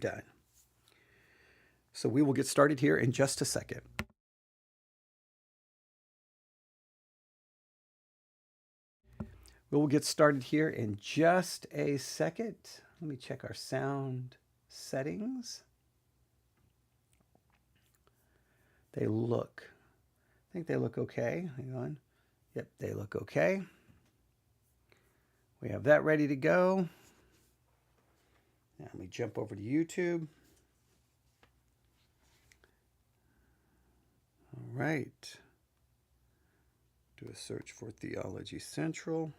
done. So we will get started here in just a second. We will get started here in just a second. Let me check our sound settings. I think they look okay. Hang on. Yep, they look okay. We have that ready to go. Now let me jump over to YouTube. All right. Do a search for Theology Central.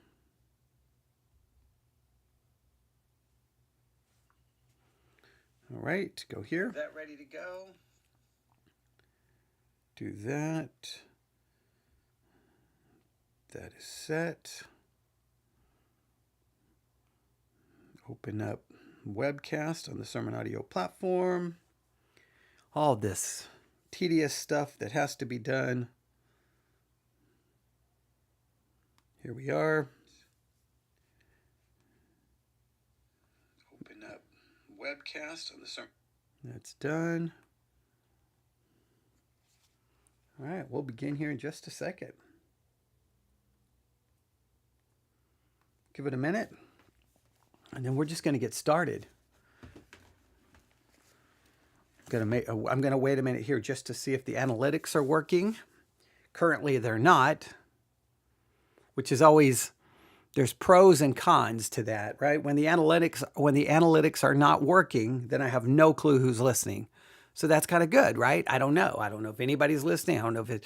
All right, go here. That ready to go. Do that. That is set. Open up webcast on the Sermon Audio platform. All this tedious stuff that has to be done. Here we are. Open up webcast on the Sermon. That's done. All right, we'll begin here in just a second. Give it a minute, and then we're just going to get started. I'm going to wait a minute here just to see if the analytics are working. Currently, they're not, which is always, there's pros and cons to that, right? When the analytics are not working, then I have no clue who's listening. So that's kind of good, right? I don't know. I don't know if anybody's listening. I don't know if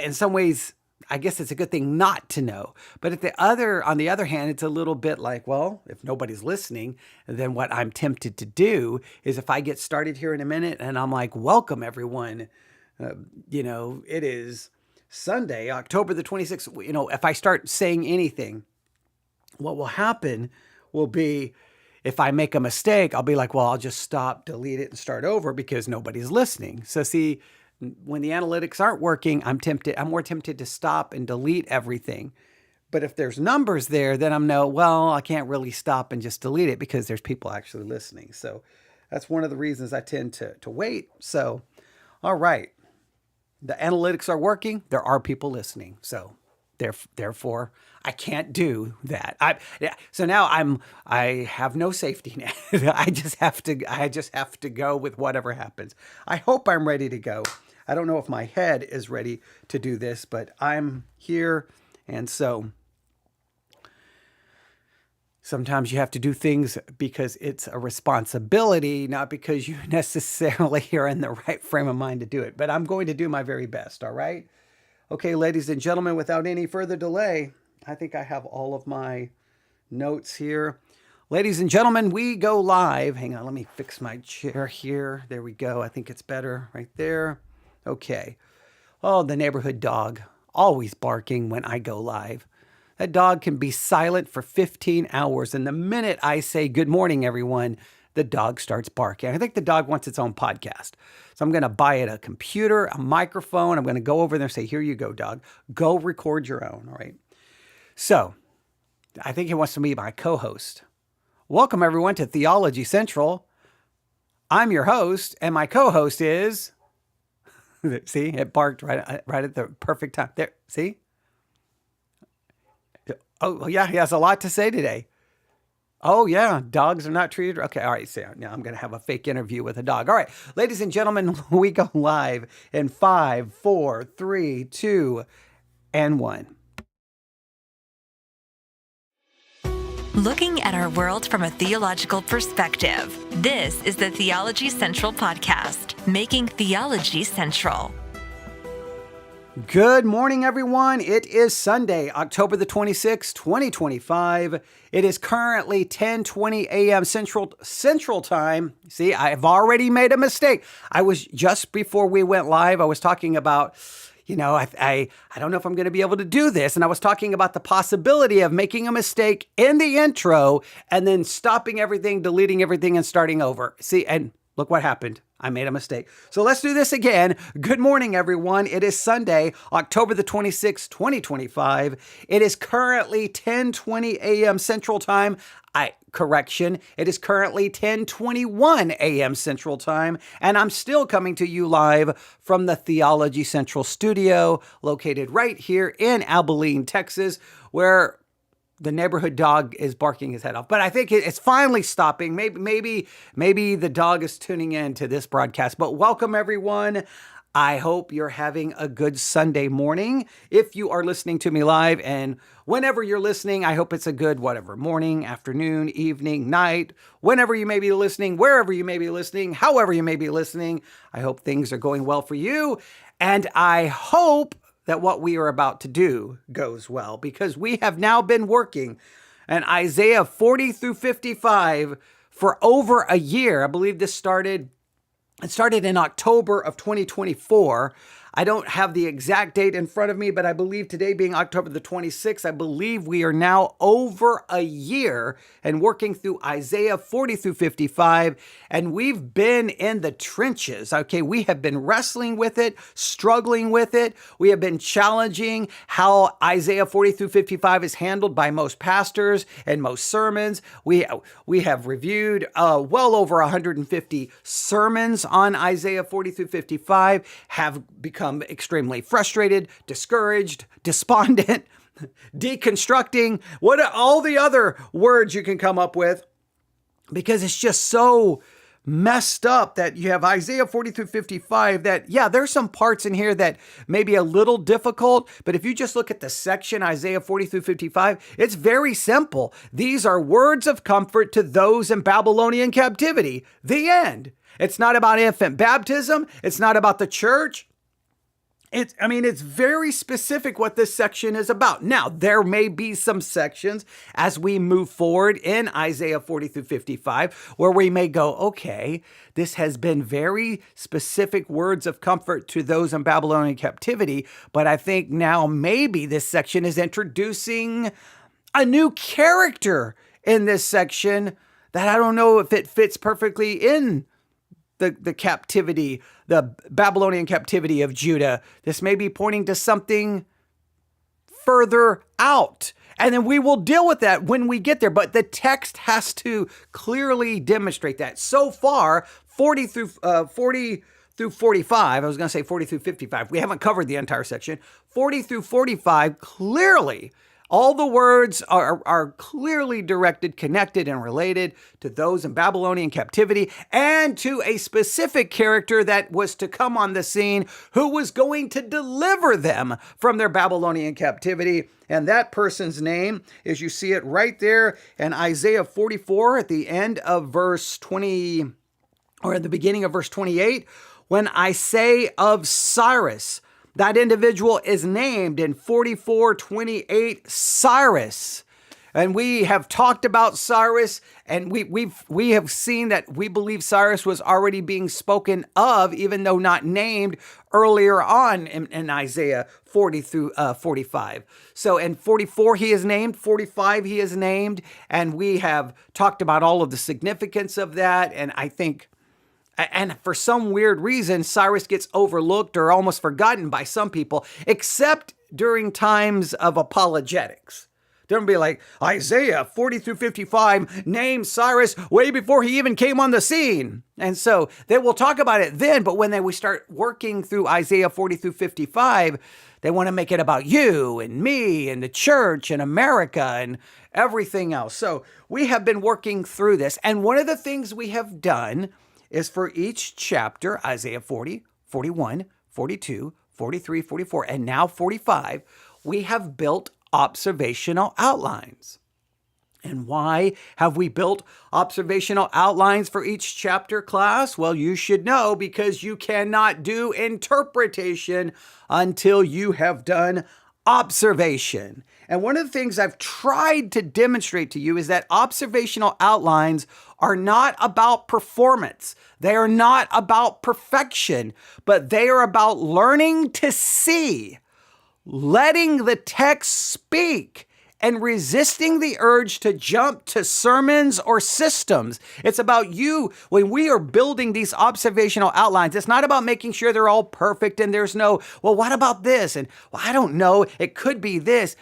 in some ways, I guess it's a good thing not to know. But on the other hand, it's a little bit like, well, if nobody's listening, then what I'm tempted to do is if I get started here in a minute and I'm like, welcome everyone, it is Sunday, October the 26th. If I start saying anything, what will happen will be, if I make a mistake, I'll be like, well, I'll just stop, delete it, and start over because nobody's listening. So see, when the analytics aren't working, I'm more tempted to stop and delete everything. But if there's numbers there, then I can't really stop and just delete it because there's people actually listening. So that's one of the reasons I tend to wait. So, all right. The analytics are working. There are people listening. So therefore, I can't do that. So now I have no safety net. I just have to go with whatever happens. I hope I'm ready to go. I don't know if my head is ready to do this, but I'm here. And so sometimes you have to do things because it's a responsibility, not because you necessarily are in the right frame of mind to do it. But I'm going to do my very best, all right? Okay, ladies and gentlemen, without any further delay, I think I have all of my notes here. Ladies and gentlemen, we go live. Hang on, let me fix my chair here. There we go. I think it's better right there. Okay. Oh, the neighborhood dog, always barking when I go live. That dog can be silent for 15 hours, and the minute I say, good morning, everyone, the dog starts barking. I think the dog wants its own podcast. So I'm going to buy it a computer, a microphone. I'm going to go over there and say, here you go, dog. Go record your own, all right? So I think he wants to be my co-host. Welcome, everyone, to Theology Central. I'm your host, and my co-host is... See, it barked right at the perfect time. There, see? Oh, yeah, he has a lot to say today. Oh, yeah, dogs are not treated. Okay, all right, so now I'm going to have a fake interview with a dog. All right, ladies and gentlemen, we go live in 5, 4, 3, 2, and 1. Looking at our world from a theological perspective, this is the Theology Central Podcast, making theology central. Good morning, everyone. It is Sunday, October the 26th, 2025. It is currently 10:20 a.m. Central Time. See, I've already made a mistake. I was just before we went live, I was talking about, I don't know if I'm going to be able to do this. And I was talking about the possibility of making a mistake in the intro and then stopping everything, deleting everything, and starting over. See, and Look what happened. I made a mistake. So let's do this again. Good morning, everyone. It is Sunday, October the 26th, 2025. It is currently 10:20 a.m. Central Time. It is currently 10:21 a.m. Central Time, and I'm still coming to you live from the Theology Central studio, located right here in Abilene, Texas, where the neighborhood dog is barking his head off. But I think it's finally stopping. Maybe the dog is tuning in to this broadcast. But welcome, everyone. I hope you're having a good Sunday morning. If you are listening to me live, and whenever you're listening, I hope it's a good morning, afternoon, evening, night, whenever you may be listening, wherever you may be listening, however you may be listening. I hope things are going well for you. And I hope that what we are about to do goes well, because we have now been working in Isaiah 40 through 55 for over a year. I believe it started in October of 2024. I don't have the exact date in front of me, but I believe today being October the 26th, I believe we are now over a year and working through Isaiah 40 through 55. And we've been in the trenches. Okay. We have been wrestling with it, struggling with it. We have been challenging how Isaiah 40 through 55 is handled by most pastors and most sermons. We have reviewed well over 150 sermons on Isaiah 40 through 55, have become extremely frustrated, discouraged, despondent, deconstructing, all the other words you can come up with, because it's just so messed up that you have Isaiah 40 through 55 that, yeah, there's some parts in here that may be a little difficult, but if you just look at the section, Isaiah 40 through 55, it's very simple. These are words of comfort to those in Babylonian captivity. The end. It's not about infant baptism. It's not about the church. It's very specific what this section is about. Now, there may be some sections as we move forward in Isaiah 40 through 55 where we may go, okay, this has been very specific words of comfort to those in Babylonian captivity, but I think now maybe this section is introducing a new character in this section that I don't know if it fits perfectly in the captivity, the Babylonian captivity of Judah. This may be pointing to something further out. And then we will deal with that when we get there. But the text has to clearly demonstrate that. So far, 40 through 45, I was going to say 40 through 55. We haven't covered the entire section. 40 through 45, clearly, all the words are clearly directed, connected, and related to those in Babylonian captivity and to a specific character that was to come on the scene who was going to deliver them from their Babylonian captivity. And that person's name, as you see it right there in Isaiah 44 at the end of verse 20, or at the beginning of verse 28, when I say of Cyrus, that individual is named in 44:28 Cyrus. And we have talked about Cyrus, and we have seen that we believe Cyrus was already being spoken of, even though not named earlier on in Isaiah 40 through 45. So in 44 he is named, 45 he is named, and we have talked about all of the significance of that. And I think, and for some weird reason, Cyrus gets overlooked or almost forgotten by some people, except during times of apologetics. They'll be like, Isaiah 40 through 55 named Cyrus way before he even came on the scene. And so they will talk about it then, but when we start working through Isaiah 40 through 55, they want to make it about you and me and the church and America and everything else. So we have been working through this. And one of the things we have done is for each chapter, Isaiah 40, 41, 42, 43, 44, and now 45, we have built observational outlines. And why have we built observational outlines for each chapter, class? Well, you should know, because you cannot do interpretation until you have done observation. And one of the things I've tried to demonstrate to you is that observational outlines are not about performance. They are not about perfection, but they are about learning to see, letting the text speak, and resisting the urge to jump to sermons or systems. It's about you. When we are building these observational outlines, it's not about making sure they're all perfect and there's no, well, what about this? And well, I don't know, it could be this.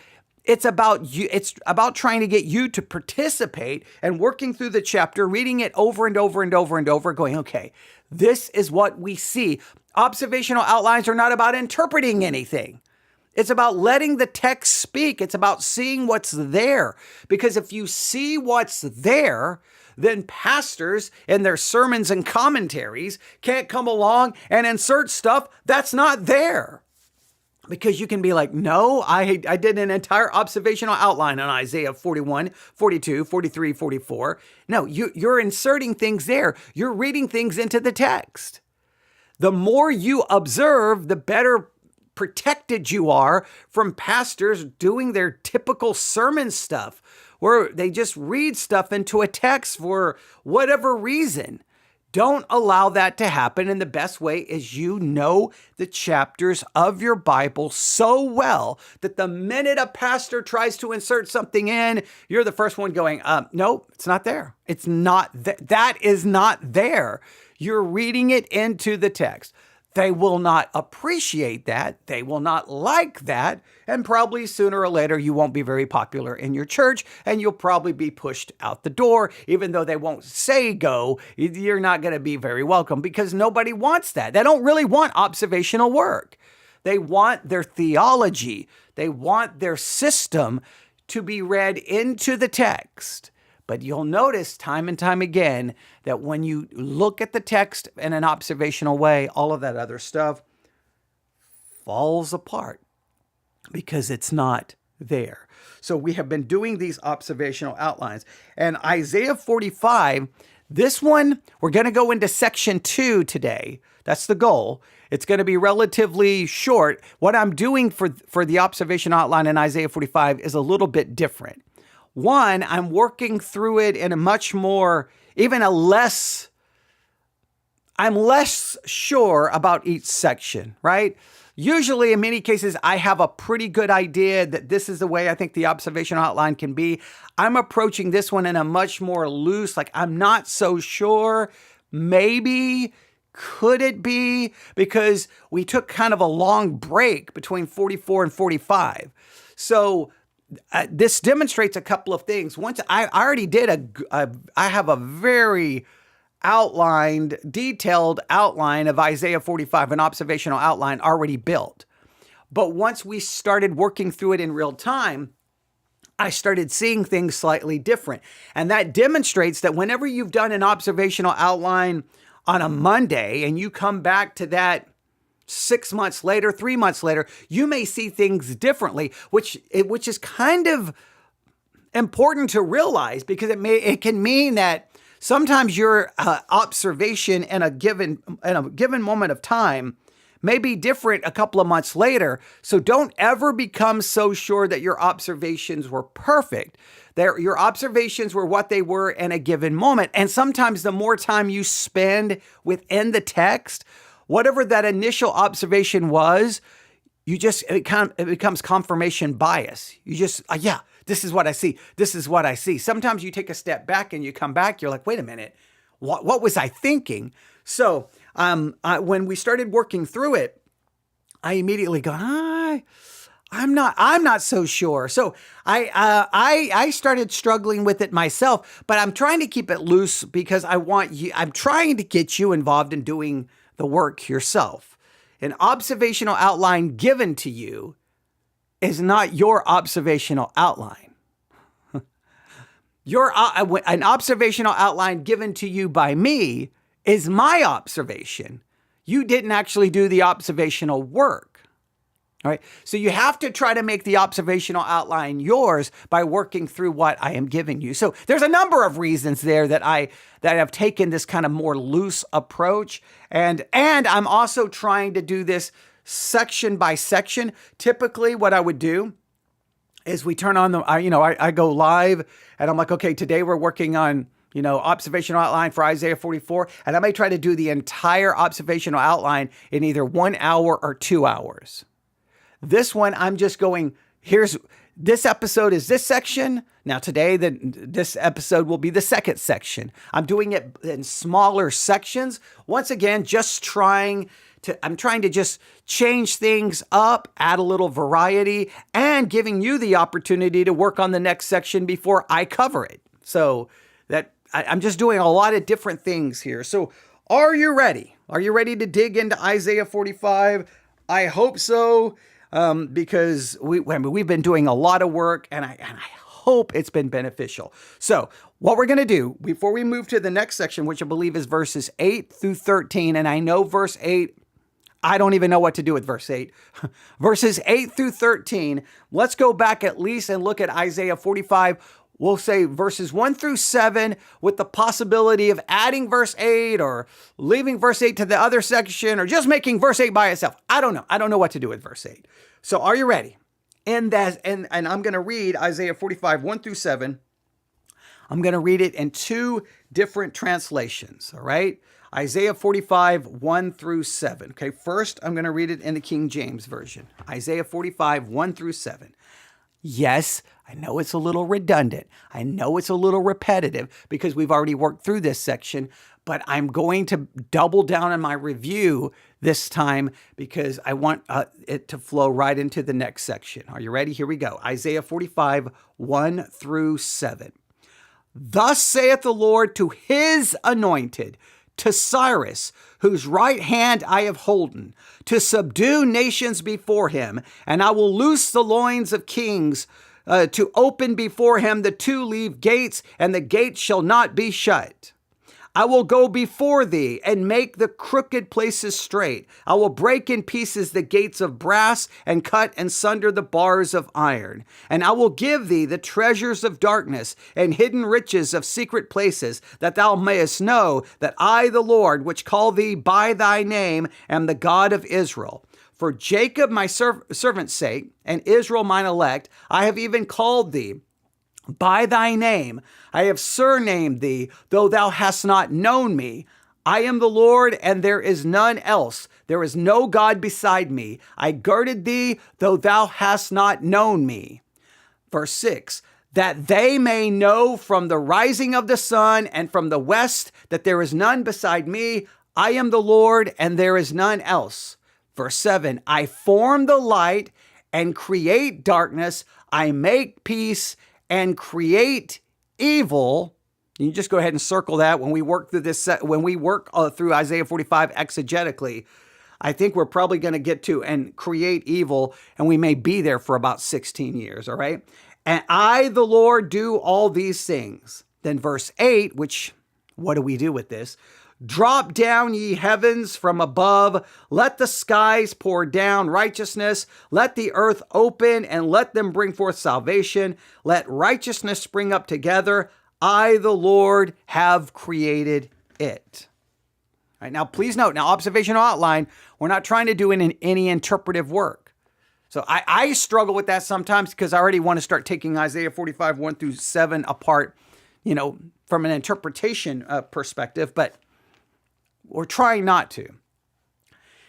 It's about you. It's about trying to get you to participate and working through the chapter, reading it over and over and over and over, going, okay, this is what we see. Observational outlines are not about interpreting anything. It's about letting the text speak. It's about seeing what's there. Because if you see what's there, then pastors in their sermons and commentaries can't come along and insert stuff that's not there. Because you can be like, no, I did an entire observational outline on Isaiah 41, 42, 43, 44. No, you're inserting things there. You're reading things into the text. The more you observe, the better protected you are from pastors doing their typical sermon stuff, where they just read stuff into a text for whatever reason. Don't allow that to happen. And the best way is you know the chapters of your Bible so well that the minute a pastor tries to insert something in, you're the first one going, no, it's not there. It's not that is not there. You're reading it into the text. They will not appreciate that. They will not like that. And probably sooner or later, you won't be very popular in your church and you'll probably be pushed out the door. Even though they won't say go, you're not going to be very welcome because nobody wants that. They don't really want observational work. They want their theology. They want their system to be read into the text. But you'll notice time and time again that when you look at the text in an observational way, all of that other stuff falls apart because it's not there. So we have been doing these observational outlines. And Isaiah 45, this one, we're going to go into section 2 today. That's the goal. It's going to be relatively short. What I'm doing for the observation outline in Isaiah 45 is a little bit different. One, I'm working through it in a much more, I'm less sure about each section, right? Usually, in many cases, I have a pretty good idea that this is the way I think the observational outline can be. I'm approaching this one in a much more loose, like I'm not so sure, maybe, could it be? Because we took kind of a long break between 44 and 45. So this demonstrates a couple of things. Once I already did I have a very detailed outline of Isaiah 45, an observational outline already built. But once we started working through it in real time, I started seeing things slightly different. And that demonstrates that whenever you've done an observational outline on a Monday and you come back to that 6 months later, 3 months later, you may see things differently, which is kind of important to realize because it can mean that sometimes your observation in a given moment of time may be different a couple of months later. So don't ever become so sure that your observations were perfect. Your observations were what they were in a given moment. And sometimes the more time you spend within the text, whatever that initial observation was, it becomes confirmation bias. You just, this is what I see. This is what I see. Sometimes you take a step back and you come back, you're like, wait a minute, what was I thinking? So when we started working through it, I immediately go, I'm not so sure. So I started struggling with it myself, but I'm trying to keep it loose because I'm trying to get you involved in doing the work yourself. An observational outline given to you is not your observational outline. An observational outline given to you by me is my observation. You didn't actually do the observational work. All right. So you have to try to make the observational outline yours by working through what I am giving you. So there's a number of reasons there that I have taken this kind of more loose approach. And I'm also trying to do this section by section. Typically what I would do is we turn on I go live and I'm like, okay, today we're working on, observational outline for Isaiah 44. And I may try to do the entire observational outline in either 1 hour or 2 hours. This one, I'm just going, this episode is this section. Now today, this episode will be the second section. I'm doing it in smaller sections. Once again, I'm trying to just change things up, add a little variety, and giving you the opportunity to work on the next section before I cover it. So I'm just doing a lot of different things here. So are you ready? Are you ready to dig into Isaiah 45? I hope so, because we've been doing a lot of work, and I hope it's been beneficial. So what we're going to do before we move to the next section, which I believe is verses 8 through 13, and I know verse 8, I don't even know what to do with verse 8. Verses 8 through 13, let's go back at least and look at Isaiah 45. We'll say verses 1 through 7 with the possibility of adding verse 8 or leaving verse 8 to the other section or just making verse 8 by itself. I don't know. I don't know what to do with verse 8. So are you ready? And I'm going to read Isaiah 45, 1 through 7. I'm going to read it in two different translations, all right? Isaiah 45, 1 through 7. Okay, first I'm going to read it in the King James Version. Isaiah 45, 1 through 7. Yes, I know it's a little redundant. I know it's a little repetitive because we've already worked through this section, but I'm going to double down on my review this time because I want it to flow right into the next section. Are you ready? Here we go. Isaiah 45, 1 through 7. Thus saith the Lord to his anointed, to Cyrus, whose right hand I have holden, to subdue nations before him, and I will loose the loins of kings, to open before him the two-leaved gates, and the gates shall not be shut. I will go before thee and make the crooked places straight. I will break in pieces the gates of brass and cut and sunder the bars of iron. And I will give thee the treasures of darkness and hidden riches of secret places, that thou mayest know that I, the Lord, which call thee by thy name, am the God of Israel. For Jacob my servant's sake, and Israel mine elect, I have even called thee by thy name. I have surnamed thee, though thou hast not known me. I am the Lord, and there is none else. There is no God beside me. I girded thee, though thou hast not known me. Verse 6, that they may know from the rising of the sun and from the west that there is none beside me. I am the Lord, and there is none else. Verse 7, I form the light and create darkness. I make peace and create evil. You just go ahead and circle that when we work through this, when we work through Isaiah 45 exegetically. I think we're probably going to get to and create evil, and we may be there for about 16 years, all right? And I, the Lord, do all these things. Then verse 8, which, what do we do with this? Drop down, ye heavens, from above. Let the skies pour down righteousness. Let the earth open, and let them bring forth salvation. Let righteousness spring up together. I, the Lord, have created it. All right, now, please note, now, observational outline, we're not trying to do any interpretive work. So I struggle with that sometimes because I already want to start taking Isaiah 45, 1 through 7 apart, from an interpretation perspective, but we're trying not to.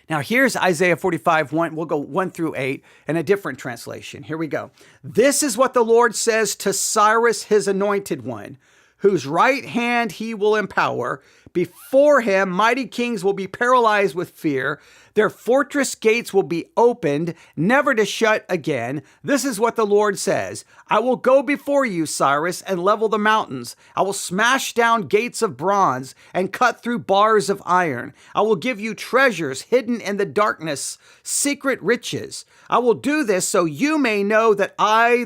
Now here's Isaiah 45, 1. We'll go 1 through 8 in a different translation. Here we go. This is what the Lord says to Cyrus, his anointed one, whose right hand he will empower. Before him, mighty kings will be paralyzed with fear. Their fortress gates will be opened, never to shut again. This is what the Lord says. I will go before you, Cyrus, and level the mountains. I will smash down gates of bronze and cut through bars of iron. I will give you treasures hidden in the darkness, secret riches. I will do this so you may know that I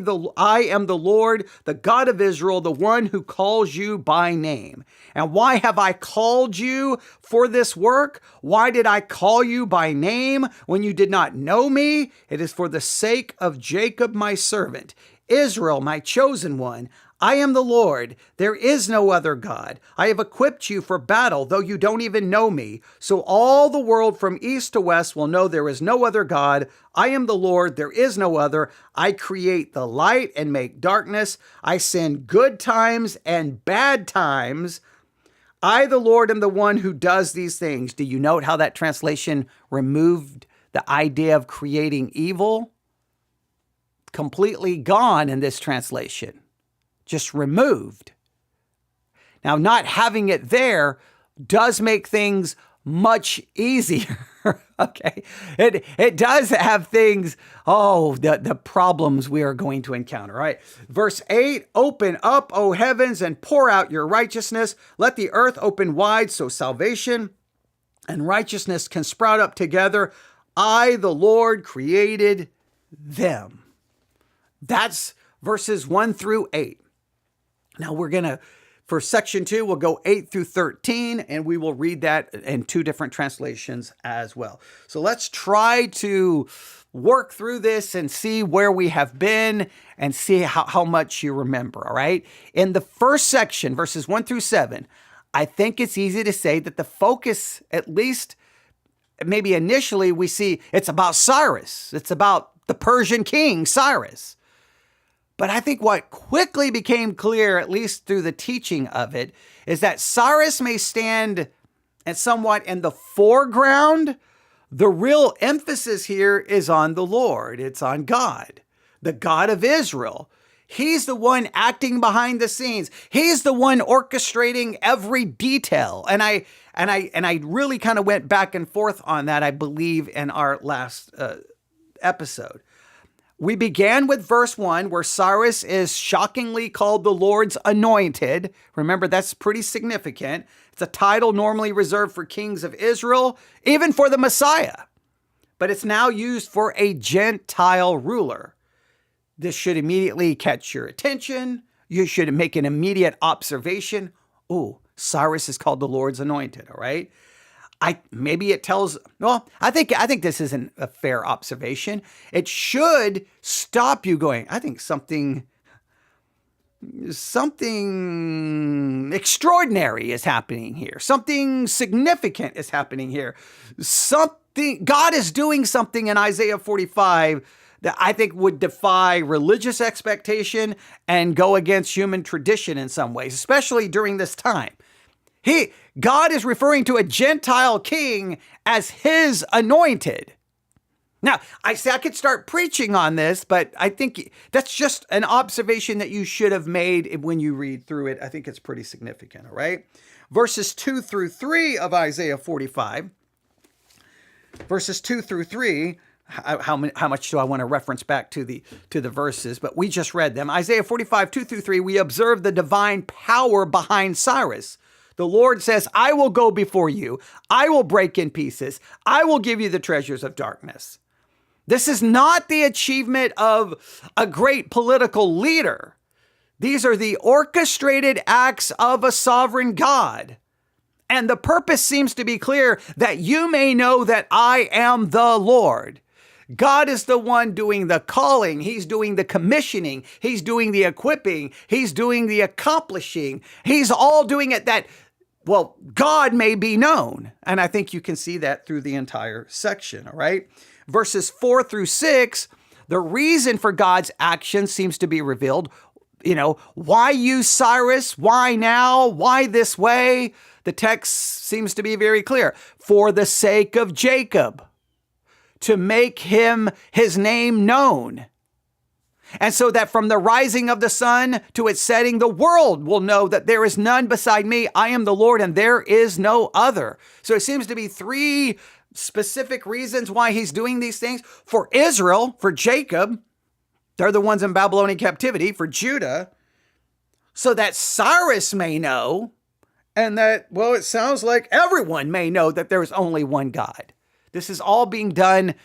am the Lord, the God of Israel, the one who calls you by name. And why have I called you for this work? Why did I call you by name when you did not know me? It is for the sake of Jacob, my servant, Israel, my chosen one. I am the Lord. There is no other God. I have equipped you for battle, though you don't even know me. So all the world from east to west will know there is no other God. I am the Lord. There is no other. I create the light and make darkness. I send good times and bad times. I, the Lord, am the one who does these things. Do you note how that translation removed the idea of creating evil? completely gone in this translation, just removed. Now, not having it there does make things much easier. Okay. It does have things, the problems we are going to encounter. All right. Verse 8, open up, O heavens, and pour out your righteousness. Let the earth open wide so salvation and righteousness can sprout up together. I, the Lord, created them. That's verses 1 through 8. Now for section 2, we'll go 8 through 13, and we will read that in 2 different translations as well. So let's try to work through this and see where we have been and see how much you remember, all right? In the first section, verses 1 through 7, I think it's easy to say that the focus, at least maybe initially, we see it's about Cyrus. It's about the Persian king, Cyrus. But I think what quickly became clear, at least through the teaching of it, is that Cyrus may stand somewhat in the foreground. The real emphasis here is on the Lord. It's on God, the God of Israel. He's the one acting behind the scenes. He's the one orchestrating every detail. And I really kind of went back and forth on that, I believe, in our last episode. We began with verse 1, where Cyrus is shockingly called the Lord's anointed. Remember, that's pretty significant. It's a title normally reserved for kings of Israel, even for the Messiah. But it's now used for a Gentile ruler. This should immediately catch your attention. You should make an immediate observation. Oh, Cyrus is called the Lord's anointed, all right? I think this isn't a fair observation. It should stop you going, I think something extraordinary is happening here. Something significant is happening here. God is doing something in Isaiah 45 that I think would defy religious expectation and go against human tradition in some ways, especially during this time. God is referring to a Gentile king as his anointed. Now, I could start preaching on this, but I think that's just an observation that you should have made when you read through it. I think it's pretty significant, all right? Verses 2 through 3 of Isaiah 45. Verses 2 through 3, how much do I want to reference back to the verses? But we just read them. Isaiah 45, 2 through 3, we observe the divine power behind Cyrus. The Lord says, I will go before you. I will break in pieces. I will give you the treasures of darkness. This is not the achievement of a great political leader. These are the orchestrated acts of a sovereign God. And the purpose seems to be clear, that you may know that I am the Lord. God is the one doing the calling. He's doing the commissioning. He's doing the equipping. He's doing the accomplishing. He's all doing it that, God may be known. And I think you can see that through the entire section, all right? Verses 4 through 6, the reason for God's action seems to be revealed. Why use Cyrus? Why now? Why this way? The text seems to be very clear. For the sake of Jacob, to make his name known. And so that from the rising of the sun to its setting, the world will know that there is none beside me. I am the Lord, and there is no other. So it seems to be 3 specific reasons why he's doing these things. For Israel, for Jacob, they're the ones in Babylonian captivity. For Judah, so that Cyrus may know, and that, it sounds like everyone may know that there is only one God. This is all being done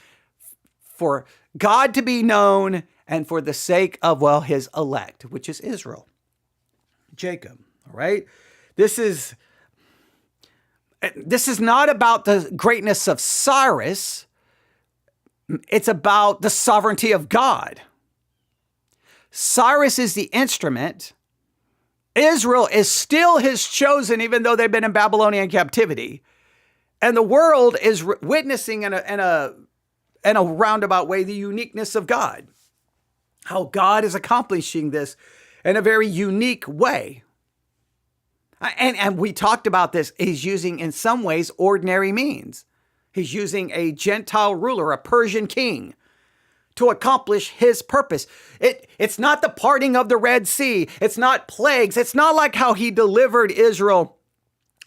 for God to be known and for the sake of, his elect, which is Israel, Jacob, all right? This is not about the greatness of Cyrus. It's about the sovereignty of God. Cyrus is the instrument. Israel is still his chosen, even though they've been in Babylonian captivity. And the world is witnessing in a roundabout way the uniqueness of God. How God is accomplishing this in a very unique way. And we talked about this. He's using, in some ways, ordinary means. He's using a Gentile ruler, a Persian king, to accomplish his purpose. It's not the parting of the Red Sea. It's not plagues. It's not like how he delivered Israel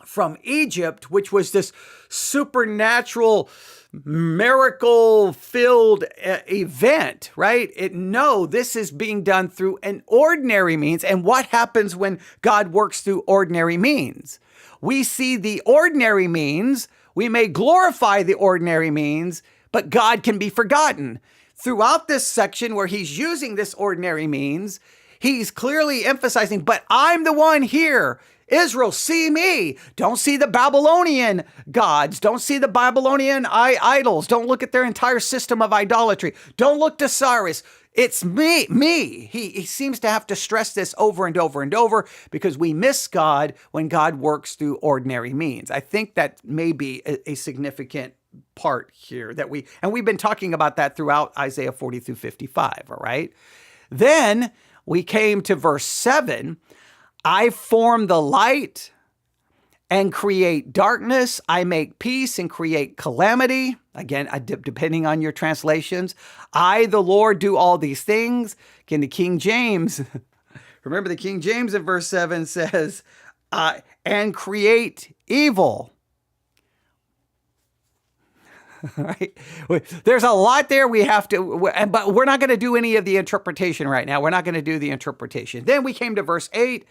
from Egypt, which was this supernatural, miracle-filled event, right? No, this is being done through an ordinary means. And what happens when God works through ordinary means? We see the ordinary means. We may glorify the ordinary means, but God can be forgotten. Throughout this section where he's using this ordinary means, he's clearly emphasizing, but I'm the one here. Israel, see me. Don't see the Babylonian gods. Don't see the Babylonian idols. Don't look at their entire system of idolatry. Don't look to Cyrus. It's me. He seems to have to stress this over and over and over because we miss God when God works through ordinary means. I think that may be a significant part here we've been talking about that throughout Isaiah 40 through 55, all right? Then we came to verse 7. I form the light and create darkness. I make peace and create calamity. Again, depending on your translations. I, the Lord, do all these things. Again, the King James, remember the King James in verse 7 says, and create evil. Right? There's a lot there we have to, but we're not going to do any of the interpretation right now. We're not going to do the interpretation. Then we came to verse 8,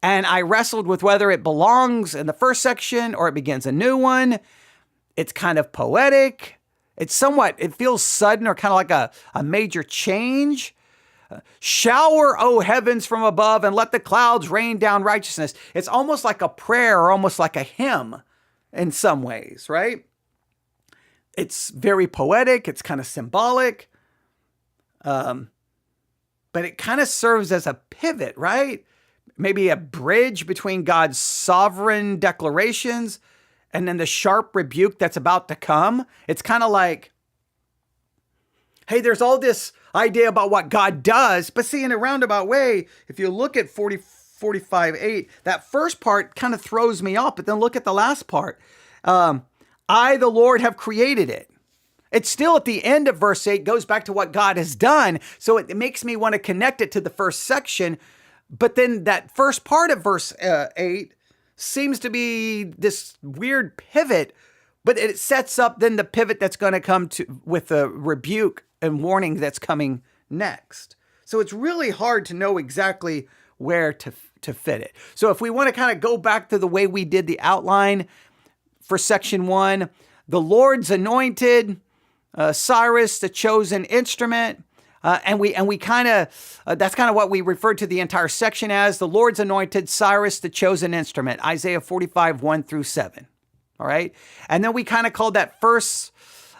and I wrestled with whether it belongs in the first section or it begins a new one. It's kind of poetic. It feels sudden or kind of like a major change. Shower, O heavens, from above, and let the clouds rain down righteousness. It's almost like a prayer or almost like a hymn in some ways, right? It's very poetic. It's kind of symbolic. But it kind of serves as a pivot, right? Maybe a bridge between God's sovereign declarations and then the sharp rebuke that's about to come. It's kind of like, hey, there's all this idea about what God does, but see, in a roundabout way, if you look at 45:8, that first part kind of throws me off, but then look at the last part. I, the Lord, have created it. It's still at the end of verse 8, goes back to what God has done. So it makes me want to connect it to the first section. But then that first part of verse 8 seems to be this weird pivot, but it sets up then the pivot that's going to come with a rebuke and warning that's coming next. So it's really hard to know exactly where to fit it. So if we want to kind of go back to the way we did the outline for section 1, the Lord's anointed, Cyrus, the chosen instrument, and we kind of, that's kind of what we referred to the entire section as, the Lord's anointed, Cyrus, the chosen instrument, Isaiah 45, 1 through 7. All right. And then we kind of called that first,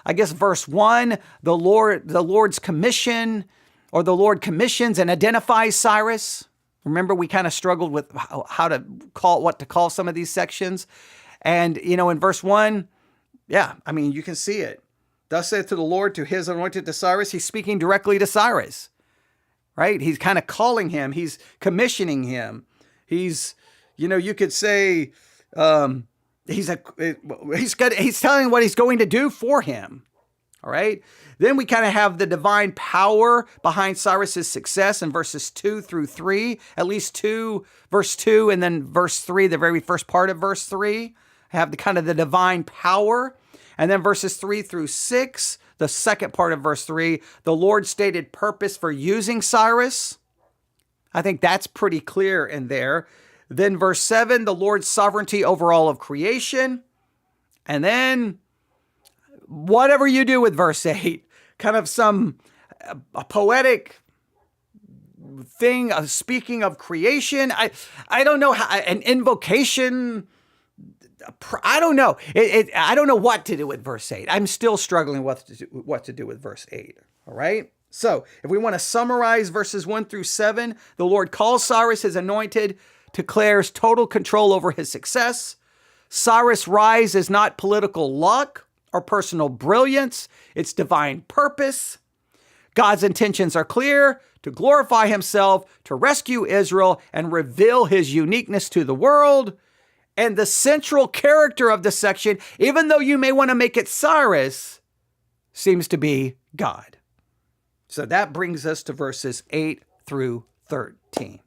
I guess, verse 1, the Lord's commission, or the Lord commissions and identifies Cyrus. Remember, we kind of struggled with what to call some of these sections. And, in verse 1, you can see it. Thus saith to the Lord, to his anointed, to Cyrus. He's speaking directly to Cyrus, right? He's kind of calling him. He's commissioning him. He's, you could say, he's telling what he's going to do for him. All right. Then we kind of have the divine power behind Cyrus's success in verses 2 through 3, at least verse 2, and then verse 3, the very first part of verse 3. Have the kind of the divine power. And then verses 3 through 6, the second part of verse 3, the Lord's stated purpose for using Cyrus. I think that's pretty clear in there. Then verse 7, the Lord's sovereignty over all of creation. And then whatever you do with verse 8, kind of a poetic thing of speaking of creation. I don't know how, an invocation. I don't know. I don't know what to do with verse 8. I'm still struggling what to do with verse 8. All right. So if we want to summarize verses 1 through 7, the Lord calls Cyrus his anointed, declares total control over his success. Cyrus' rise is not political luck or personal brilliance. It's divine purpose. God's intentions are clear: to glorify himself, to rescue Israel, and reveal his uniqueness to the world. And the central character of the section, even though you may want to make it Cyrus, seems to be God. So that brings us to verses 8 through 13.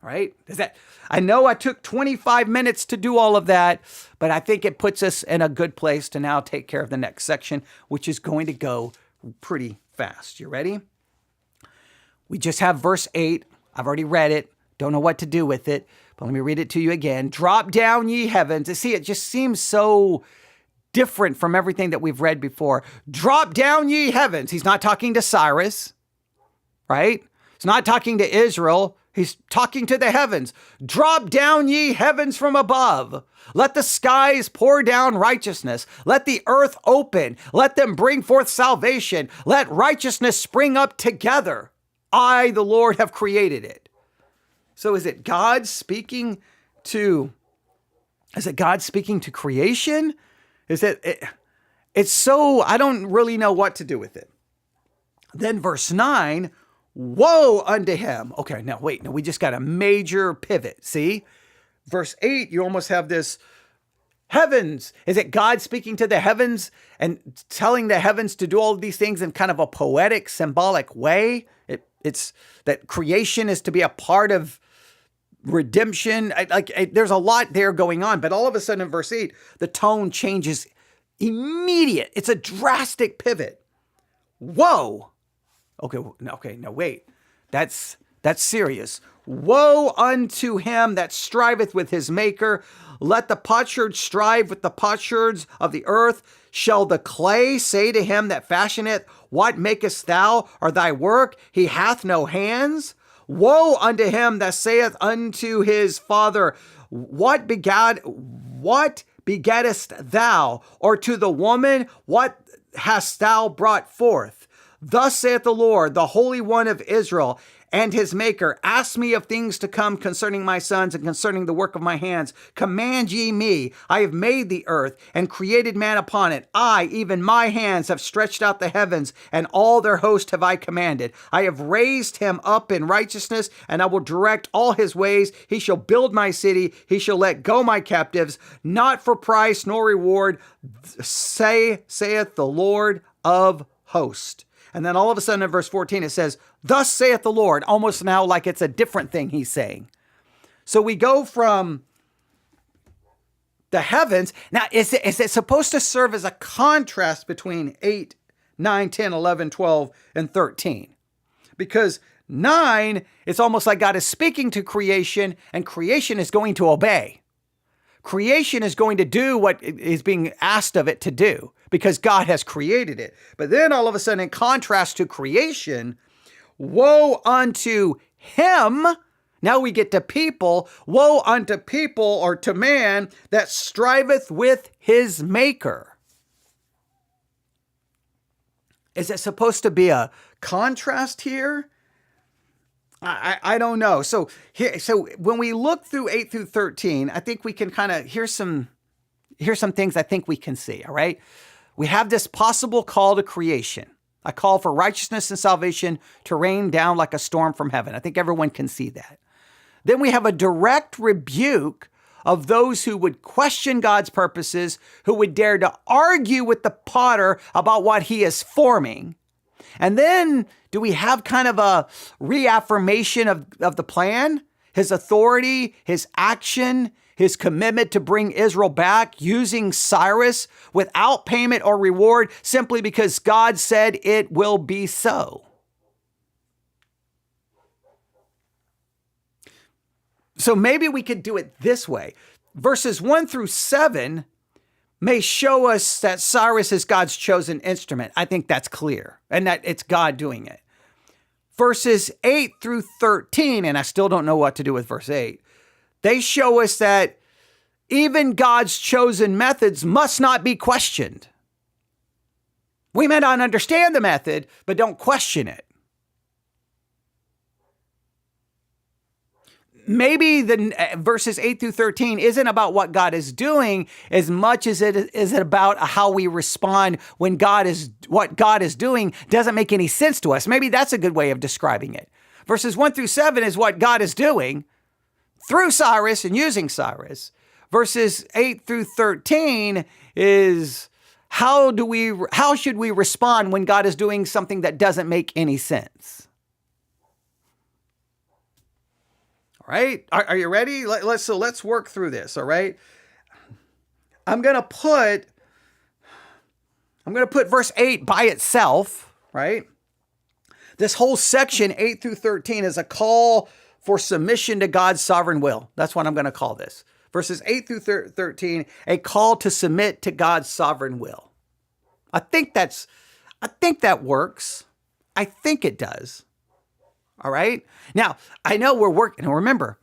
Right? I know I took 25 minutes to do all of that, but I think it puts us in a good place to now take care of the next section, which is going to go pretty fast. You ready? We just have verse 8. I've already read it. Don't know what to do with it, but let me read it to you again. Drop down, ye heavens. See, it just seems so different from everything that we've read before. Drop down, ye heavens. He's not talking to Cyrus, right? He's not talking to Israel. He's talking to the heavens. Drop down, ye heavens from above. Let the skies pour down righteousness. Let the earth open. Let them bring forth salvation. Let righteousness spring up together. I, the Lord, have created it. So is it God speaking to creation? It's so, I don't really know what to do with it. Then verse 9, woe unto him. Okay, now wait, we just got a major pivot. See? Verse 8, you almost have this heavens. Is it God speaking to the heavens and telling the heavens to do all of these things in kind of a poetic, symbolic way? It's that creation is to be a part of redemption. There's a lot there going on, but all of a sudden in verse 8, the tone changes immediate. It's a drastic pivot. Whoa. Okay, no, wait. That's serious. Woe unto him that striveth with his maker. Let the potsherd strive with the potsherds of the earth. Shall the clay say to him that fashioneth, what makest thou, or thy work? He hath no hands. Woe unto him that saith unto his father, what begettest thou? Or to the woman, what hast thou brought forth? Thus saith the Lord, the Holy One of Israel, and his maker, ask me of things to come concerning my sons and concerning the work of my hands. Command ye me. I have made the earth and created man upon it. I, even my hands, have stretched out the heavens, and all their host have I commanded. I have raised him up in righteousness, and I will direct all his ways. He shall build my city. He shall let go my captives, not for price nor reward, saith the Lord of hosts. And then all of a sudden in verse 14, it says, thus saith the Lord, almost now like it's a different thing he's saying. So we go from the heavens. Now, is it supposed to serve as a contrast between 8, 9, 10, 11, 12, and 13? Because 9, it's almost like God is speaking to creation, and creation is going to obey. Creation is going to do what is being asked of it to do because God has created it. But then all of a sudden, in contrast to creation, woe unto him. Now we get to people. Woe unto people, or to man, that striveth with his maker. Is it supposed to be a contrast here? I don't know. So when we look through 8 through 13, I think we can kind of, here's some things I think we can see, all right? We have this possible call to creation, a call for righteousness and salvation to rain down like a storm from heaven. I think everyone can see that. Then we have a direct rebuke of those who would question God's purposes, who would dare to argue with the potter about what he is forming. And then do we have kind of a reaffirmation of the plan, his authority, his action, his commitment to bring Israel back using Cyrus without payment or reward simply because God said it will be so. So maybe we could do it this way. Verses 1 through 7 may show us that Cyrus is God's chosen instrument. I think that's clear, and that it's God doing it. Verses 8 through 13, and I still don't know what to do with verse 8, they show us that even God's chosen methods must not be questioned. We may not understand the method, but don't question it. Maybe the verses 8 through 13 isn't about what God is doing as much as it is about how we respond when what God is doing doesn't make any sense to us. Maybe that's a good way of describing it. Verses 1 through 7 is what God is doing through Cyrus and using Cyrus. Verses 8 through 13 is how should we respond when God is doing something that doesn't make any sense? All right? Are you ready? Let's work through this, all right? I'm going to put verse 8 by itself, right? This whole section 8 through 13 is a call for submission to God's sovereign will. That's what I'm going to call this. Verses 8 through 13, a call to submit to God's sovereign will. I think that works. I think it does. All right. Now, I know we're working, and remember,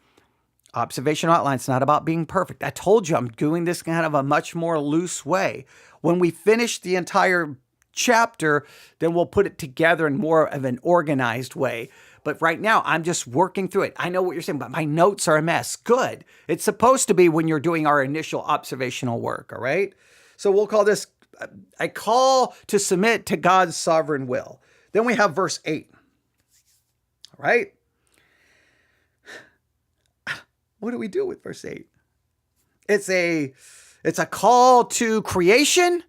observational outline's not about being perfect. I told you I'm doing this kind of a much more loose way. When we finish the entire chapter, then we'll put it together in more of an organized way. But right now, I'm just working through it. I know what you're saying, but my notes are a mess. Good. It's supposed to be when you're doing our initial observational work, all right? So we'll call this a call to submit to God's sovereign will. Then we have verse 8, all right? What do we do with verse 8? It's a call to creation.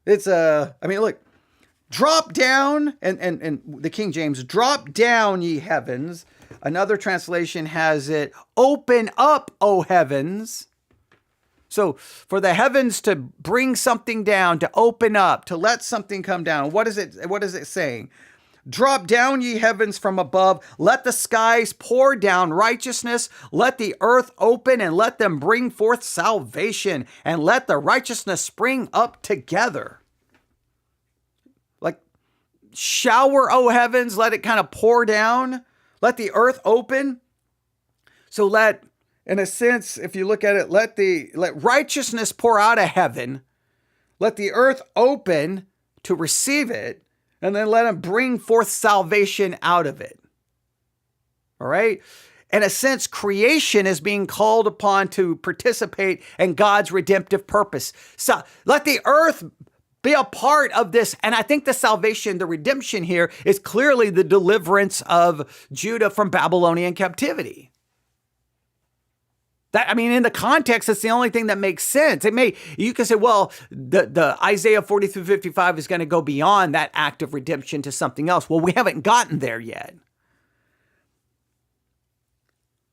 Look, drop down, and the King James, drop down, ye heavens. Another translation has it, open up, O heavens. So for the heavens to bring something down, to open up, to let something come down, what is it saying? Drop down, ye heavens from above. Let the skies pour down righteousness. Let the earth open and let them bring forth salvation. And let the righteousness spring up together. Like shower, O heavens, let it kind of pour down. Let the earth open. So in a sense, if you look at it, let righteousness pour out of heaven. Let the earth open to receive it. And then let him bring forth salvation out of it. All right? In a sense, creation is being called upon to participate in God's redemptive purpose. So let the earth be a part of this. And I think the salvation, the redemption here is clearly the deliverance of Judah from Babylonian captivity. In the context, it's the only thing that makes sense. You can say, well, the Isaiah 40 through 55 is going to go beyond that act of redemption to something else. Well, we haven't gotten there yet.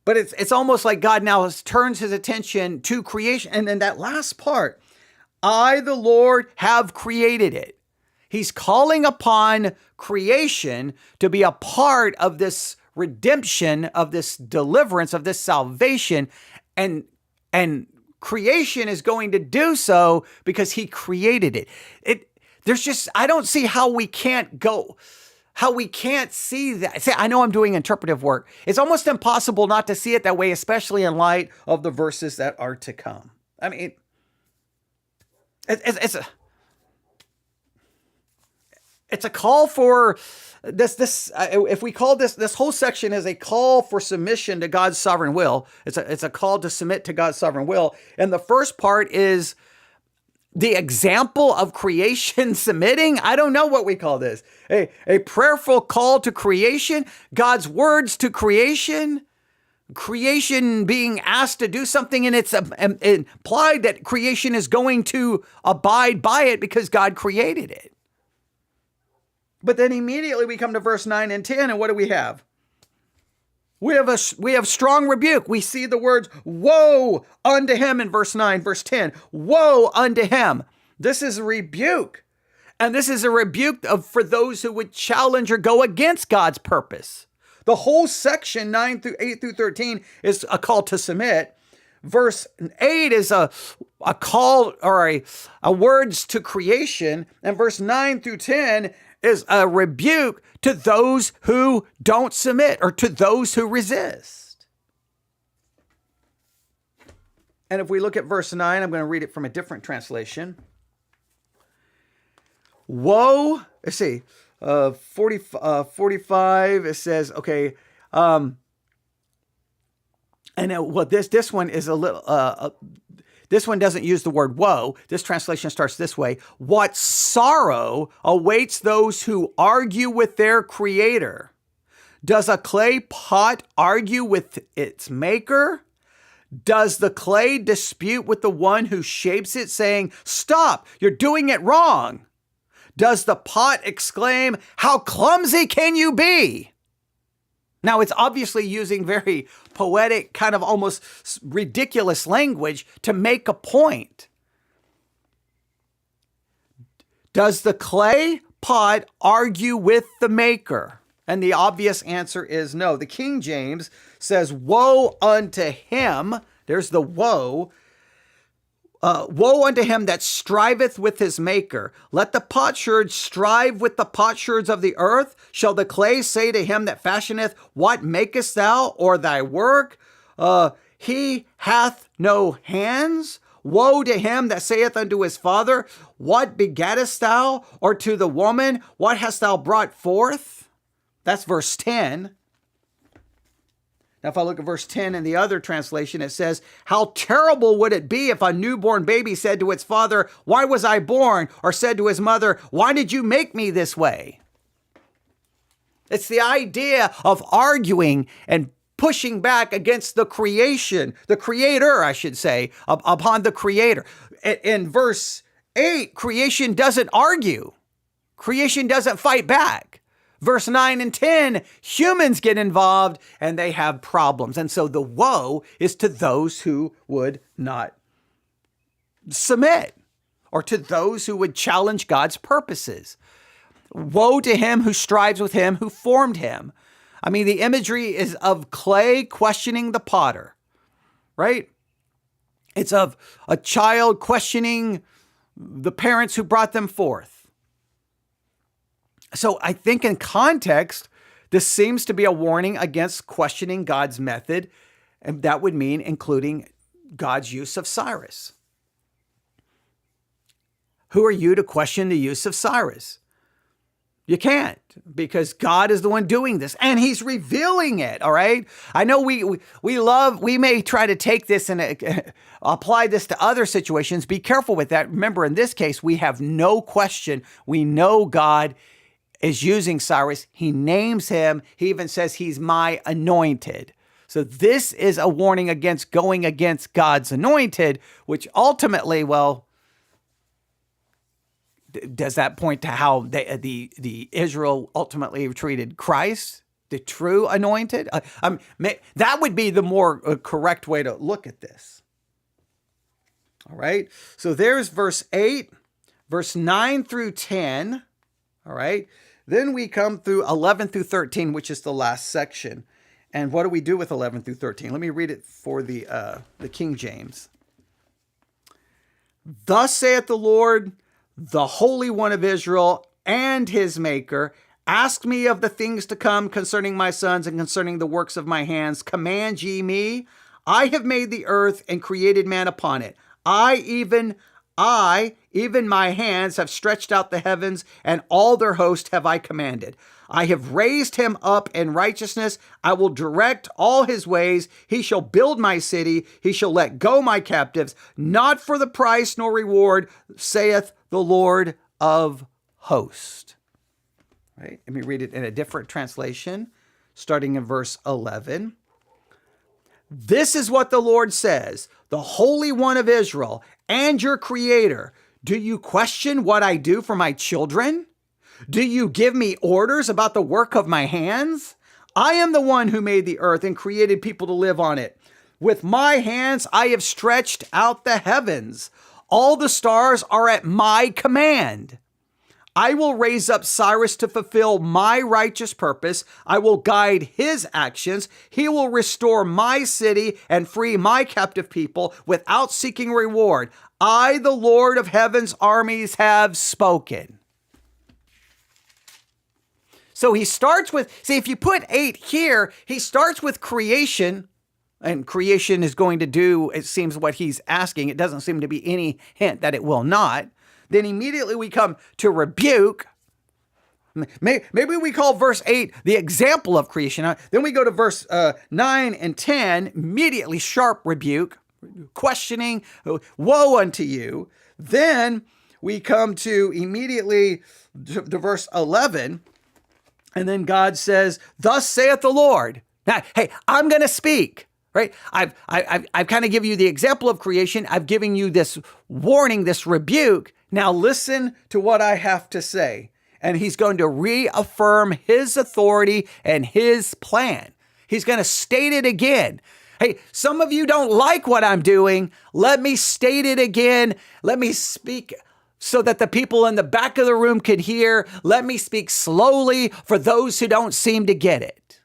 But it's almost like God now turns his attention to creation. And then that last part, I, the Lord, have created it. He's calling upon creation to be a part of this redemption, of this deliverance, of this salvation. And creation is going to do so because he created it. I don't see how we can't see that. See, I know I'm doing interpretive work. It's almost impossible not to see it that way, especially in light of the verses that are to come. It's a call for this. If we call this whole section is a call for submission to God's sovereign will. It's a call to submit to God's sovereign will. And the first part is the example of creation submitting. I don't know what we call this. A prayerful call to creation, God's words to creation being asked to do something, and it's implied that creation is going to abide by it because God created it. But then immediately we come to verse 9 and 10, and what do we have? We have strong rebuke. We see the words, woe unto him in verse 9, verse 10. Woe unto him. This is a rebuke. And this is a rebuke for those who would challenge or go against God's purpose. The whole section 8 through 13 is a call to submit. Verse 8 is a call or a words to creation. And verse 9 through 10 is a rebuke to those who don't submit or to those who resist. And if we look at verse 9, I'm going to read it from a different translation. Woe, let's see, 45, it says, okay, and this one is a little, this one doesn't use the word woe. This translation starts this way. What sorrow awaits those who argue with their creator? Does a clay pot argue with its maker? Does the clay dispute with the one who shapes it, saying, "Stop, you're doing it wrong"? Does the pot exclaim, "How clumsy can you be"? Now, it's obviously using very poetic, kind of almost ridiculous language to make a point. Does the clay pot argue with the maker? And the obvious answer is no. The King James says, "Woe unto him," there's the woe, "woe unto him that striveth with his maker. Let the potsherd strive with the potsherds of the earth. Shall the clay say to him that fashioneth, What makest thou, or thy work? He hath no hands. Woe to him that saith unto his father, What begettest thou? Or to the woman, What hast thou brought forth?" That's verse 10. Now, if I look at verse 10 in the other translation, it says, "How terrible would it be if a newborn baby said to its father, Why was I born? Or said to his mother, Why did you make me this way?" It's the idea of arguing and pushing back against the creation, the creator, I should say, upon the creator. In verse 8, creation doesn't argue. Creation doesn't fight back. Verse 9 and 10, humans get involved and they have problems. And so the woe is to those who would not submit, or to those who would challenge God's purposes. Woe to him who strives with him who formed him. I mean, the imagery is of clay questioning the potter, right? It's of a child questioning the parents who brought them forth. So I think in context, this seems to be a warning against questioning God's method, and that would mean including God's use of Cyrus. Who are you to question the use of Cyrus? You can't, because God is the one doing this and he's revealing it. All right. I know we may try to take this and apply this to other situations. Be careful with that. Remember, in this case, we have no question. We know God is using Cyrus. He names him. He even says he's my anointed. So this is a warning against going against God's anointed, which ultimately, well, does that point to how the Israel ultimately treated Christ, the true anointed? That would be the more correct way to look at this. All right. So there's verse 8, verse 9 through 10. All right. Then we come through 11 through 13, which is the last section. And what do we do with 11 through 13? Let me read it for the King James. "Thus saith the Lord, the Holy One of Israel and his Maker, ask me of the things to come concerning my sons and concerning the works of my hands. Command ye me. I have made the earth and created man upon it. I, even my hands have stretched out the heavens, and all their host have I commanded. I have raised him up in righteousness. I will direct all his ways. He shall build my city. He shall let go my captives, not for the price nor reward, saith the Lord of hosts." Right? Let me read it in a different translation, starting in verse 11. "This is what the Lord says, the Holy One of Israel and your Creator. Do you question what I do for my children? Do you give me orders about the work of my hands? I am the one who made the earth and created people to live on it. With my hands I have stretched out the heavens. All the stars are at my command. I will raise up Cyrus to fulfill my righteous purpose. I will guide his actions. He will restore my city and free my captive people without seeking reward. I, the Lord of heaven's armies, have spoken." So he starts with, see, if you put 8 here, he starts with creation, and creation is going to do, it seems, what he's asking. It doesn't seem to be any hint that it will not. Then immediately we come to rebuke. Maybe we call verse 8 the example of creation. Then we go to verse 9 and 10, immediately sharp rebuke, questioning, woe unto you. Then we come to immediately to verse 11, and then God says, "Thus saith the Lord." Now, hey, I'm going to speak. right? I've kind of given you the example of creation. I've given you this warning, this rebuke. Now listen to what I have to say. And he's going to reaffirm his authority and his plan. He's going to state it again. Hey, some of you don't like what I'm doing. Let me state it again. Let me speak so that the people in the back of the room can hear. Let me speak slowly for those who don't seem to get it.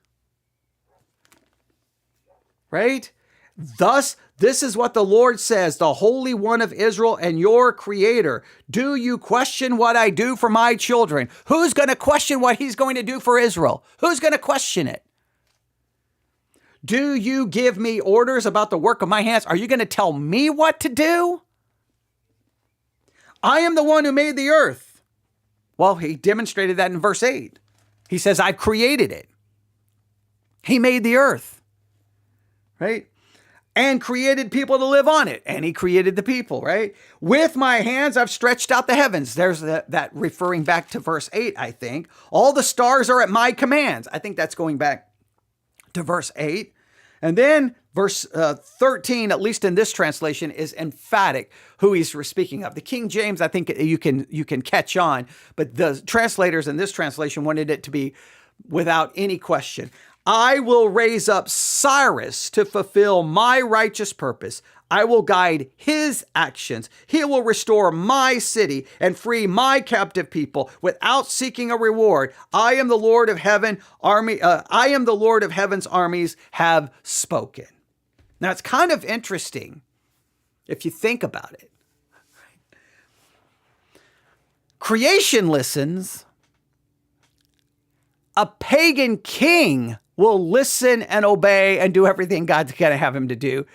Right? Thus, this is what the Lord says, the Holy One of Israel and your Creator. Do you question what I do for my children? Who's going to question what he's going to do for Israel? Who's going to question it? Do you give me orders about the work of my hands? Are you going to tell me what to do? I am the one who made the earth. Well, he demonstrated that in verse 8. He says, I've created it. He made the earth, right? And created people to live on it. And he created the people, right? With my hands, I've stretched out the heavens. There's that referring back to verse 8, I think. All the stars are at my commands. I think that's going back to verse 8. And then verse 13, at least in this translation, is emphatic who he's speaking of. The King James, I think you can catch on, but the translators in this translation wanted it to be without any question. I will raise up Cyrus to fulfill my righteous purpose. I will guide his actions. He will restore my city and free my captive people without seeking a reward. I am the Lord of heaven army. I am the Lord of heaven's armies have spoken. Now it's kind of interesting if you think about it. Creation listens. A pagan king will listen and obey and do everything God's going to have him to do.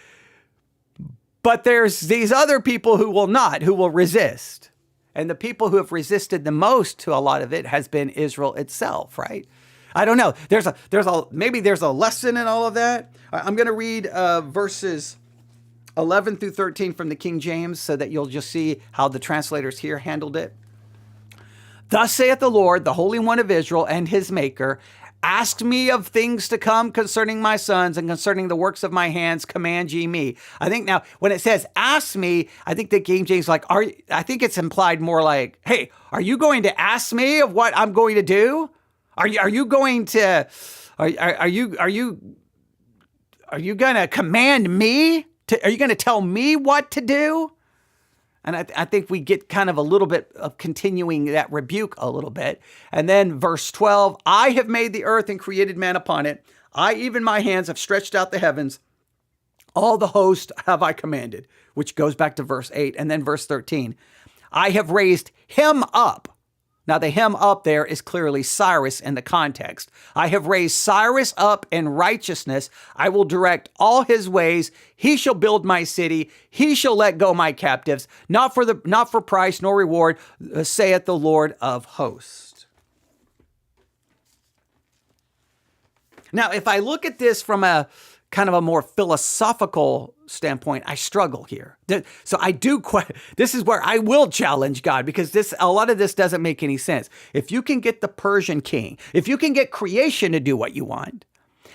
But there's these other people who will not, who will resist. And the people who have resisted the most to a lot of it has been Israel itself, right? I don't know. Maybe there's a lesson in all of that. I'm going to read verses 11 through 13 from the King James so that you'll just see how the translators here handled it. Thus saith the Lord, the Holy One of Israel and his Maker, ask me of things to come concerning my sons and concerning the works of my hands, command ye me. I think now when it says ask me, I think the King James I think it's implied more like, hey, are you going to ask me of what I'm going to do? Are you going to command me? Are you going to tell me what to do? And I think we get kind of a little bit of continuing that rebuke a little bit. And then verse 12, I have made the earth and created man upon it. I, even my hands, have stretched out the heavens. All the host have I commanded, which goes back to verse 8. And then verse 13, I have raised him up. Now, the him up there is clearly Cyrus in the context. I have raised Cyrus up in righteousness. I will direct all his ways. He shall build my city. He shall let go my captives, not for price nor reward, saith the Lord of hosts. Now, if I look at this from a kind of a more philosophical standpoint, I struggle here. So this is where I will challenge God, because a lot of this doesn't make any sense. If you can get the Persian king, if you can get creation to do what you want,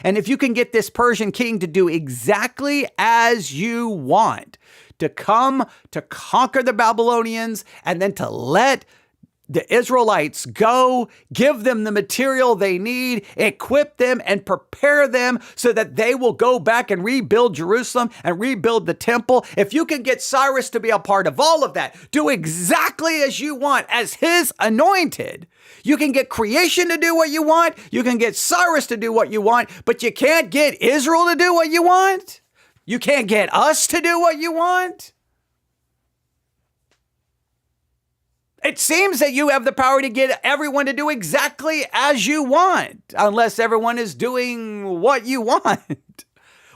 and if you can get this Persian king to do exactly as you want, to come to conquer the Babylonians and then to let the Israelites go, give them the material they need, equip them and prepare them so that they will go back and rebuild Jerusalem and rebuild the temple. If you can get Cyrus to be a part of all of that, do exactly as you want as his anointed. You can get creation to do what you want. You can get Cyrus to do what you want, but you can't get Israel to do what you want. You can't get us to do what you want. It seems that you have the power to get everyone to do exactly as you want, unless everyone is doing what you want.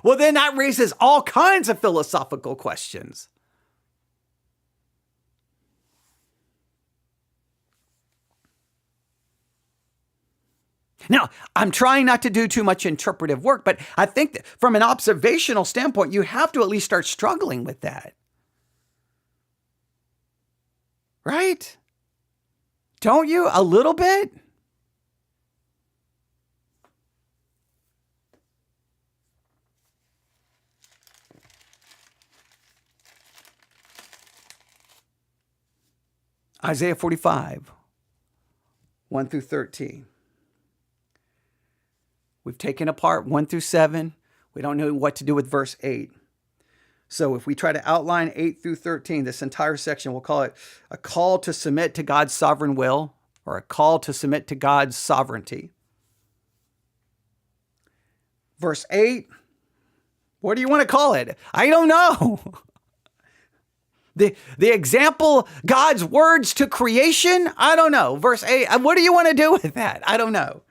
Well, then that raises all kinds of philosophical questions. Now, I'm trying not to do too much interpretive work, but I think that from an observational standpoint, you have to at least start struggling with that. Right? Don't you? A little bit? Isaiah 45, 1 through 13. We've taken apart 1 through 7. We don't know what to do with verse 8. So if we try to outline 8 through 13, this entire section, we'll call it a call to submit to God's sovereign will, or a call to submit to God's sovereignty. Verse 8, what do you want to call it? I don't know. The example, God's words to creation? I don't know. Verse 8, what do you want to do with that? I don't know.